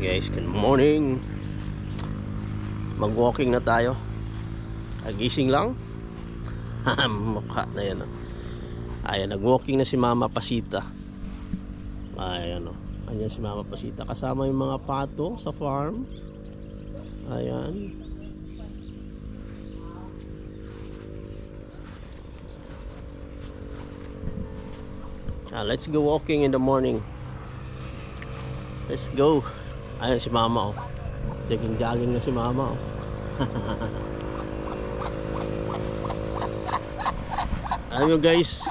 Guys, good morning. Mag-walking na tayo. Agising lang. Mukha na yan. Ayan, nag-walking na si Mama Pasita. Ayan o. Ayan si Mama Pasita. Kasama yung mga pato sa farm. Ayan. Let's go walking in the morning. Let's go. Ayan si Mama oh. Jogging na si Mama oh. Alam nyo guys,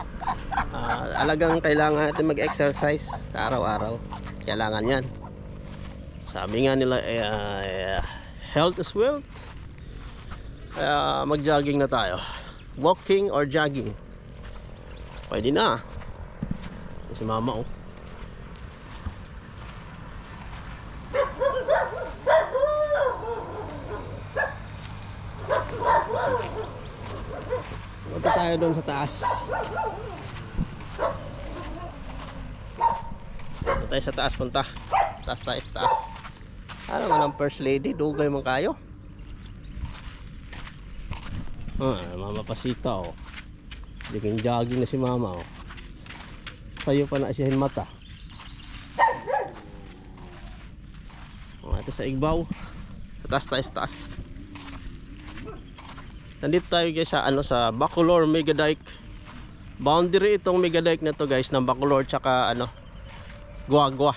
alagang kailangan natin mag-exercise araw-araw. Kailangan yan. Sabi nga nila health is wealth. Kaya mag-jogging na tayo. Walking or jogging, pwede na. Si Mama oh. Punta tayo doon sa taas. Punta tayo sa taas, punta. Taas tayo sa taas. Ano man ang first lady, dugay man kayo. Mama Pasita oh. Biging jogging na si Mama oh. Sayo pa na siya mata. Ito sa igbaw. Sa taas tayo sa taas. Nandito tayo guys sa sa Bacolor Megadike. Boundary itong Megadike na to guys ng Bacolor tsaka Guagua.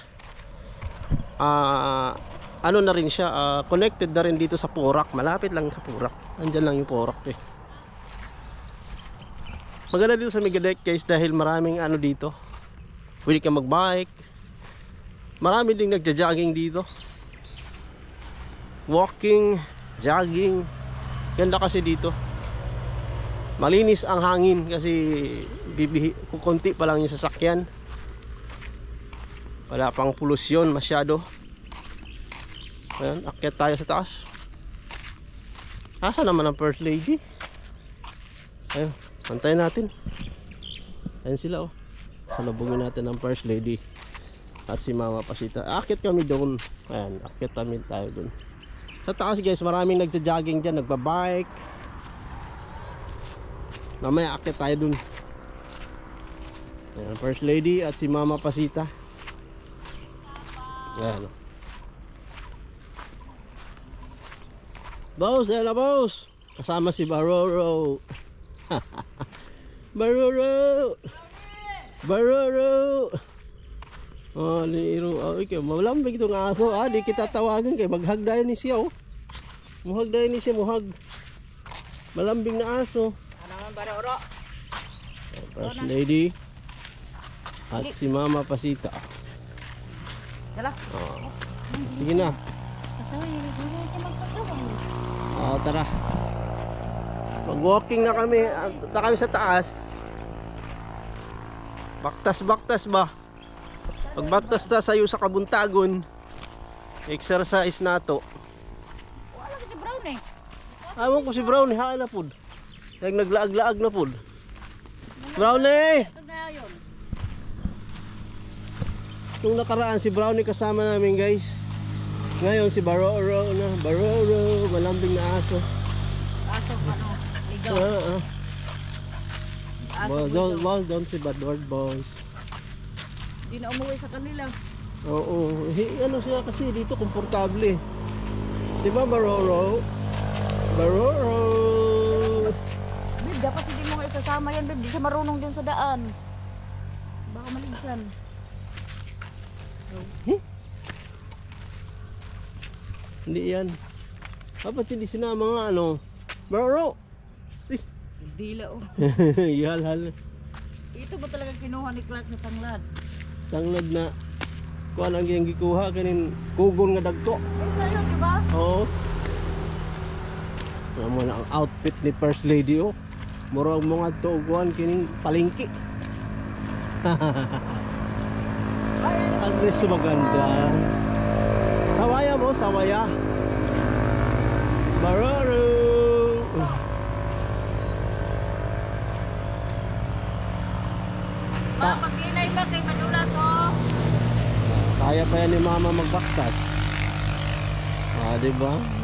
Ano na rin siya, connected na rin dito sa Porac. Malapit lang sa Porac. Andyan lang yung Porac eh. Maganda dito sa Megadike guys dahil maraming dito. Pwede ka mag-bike. Marami ding nagja-jogging dito. Walking, jogging. Ganda kasi dito. Malinis ang hangin kasi kukunti pa lang yung sasakyan. Wala pang polusyon masyado. Ayan, akyat tayo sa taas. Asa naman ang first lady? Ayun, antayin natin. Ayan sila oh. Salubungin natin ang first lady at si Mama Pasita. Akyat kami doon. Ayan, akyat kami tayo doon. Sa taas guys, maraming nagja-jogging dyan, nagbabike. Mamaya akyat tayo dun. Ayan, first lady at si Mama Pasita. Ayan. Boss, ayan na boss. Kasama si Baroro. Baroro. Baroro. Oh, liro. Okay, malambing itong aso. Di kita tawagan kay maghagdayan ni siya oh. Muhagdayan ni siya, muhag. Malambing na aso. Ano man Baroro? First lady at si Mama Pasita. Dala. Oh. Sige na. Pasaway, dili siya magpasaway. Tara. Mag-walking na kami. Punta kami sa taas. Baktas-baktas ba? Pagbaktas ta sayo sa kabuntagon. Exercise na to. Wala ko si Brown eh. Amon ko si Brownie haan na pud. Naglaag-laag na pud. Brownie! Ito na yun. Nung nakaraan si Brownie kasama namin guys. Ngayon si Baroro na. Baroro, malambing na aso. Aso ligaw. Aso Well done si Badward boys. Hindi na umuwi sa kanila. Oo, ano siya kasi dito komportable. Di ba Baroro? Baroro. Babe, dapat hindi mo nga isasama yan, babe. Di siya marunong dyan sa daan. Baka maligsan. Hindi yan. Dapat hindi sinama nga Baroro. Dila oh. Yal. Ito ba talaga kinuha ni Clark na tanglad? Tanglad na kuha lang yung gikuha kanin kugon nga dagko. Ito yun, di ba? Oo. Naman ang outfit ni first lady oh. Murag mga tuguan kining palingki. At least maganda. Sawaya mo, sawaya. Baroro. Pag-inay ba kay madulas oh. Kaya pa yan ni Mama magbaktas. Ah, di ba?